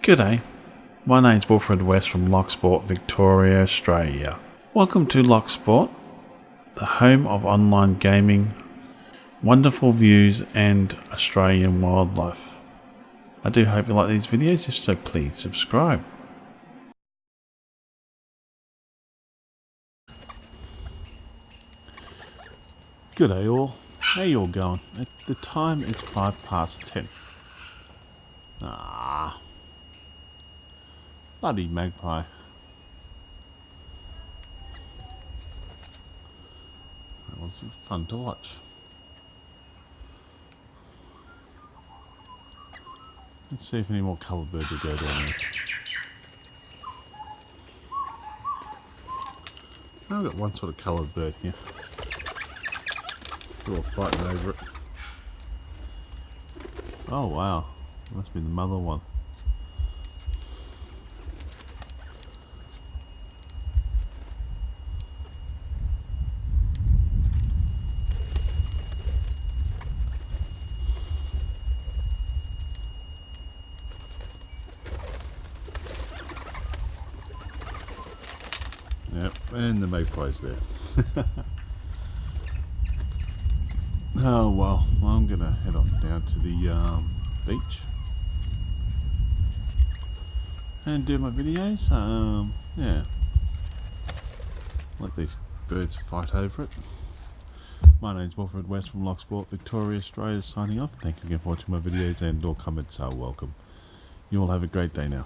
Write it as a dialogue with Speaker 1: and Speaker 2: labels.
Speaker 1: G'day, my name's Wilfred West from Loch, Victoria, Australia. Welcome to Loch, the home of online gaming, wonderful views and Australian wildlife. I do hope you like these videos, if so please subscribe. G'day all, how you all going? The time is 10:05. Bloody magpie. That was fun to watch. Let's see if any more coloured birds will go down there. I've got one sort of coloured bird here. They're all fighting over it. Oh wow, must be the mother one. Yep, and the magpie's there. Oh well, I'm gonna head off down to the beach and do my videos. Yeah, let these birds fight over it. My name's Wilfred West from Loch, Victoria, Australia, signing off. Thanks again for watching my videos, and all comments are welcome. You all have a great day now.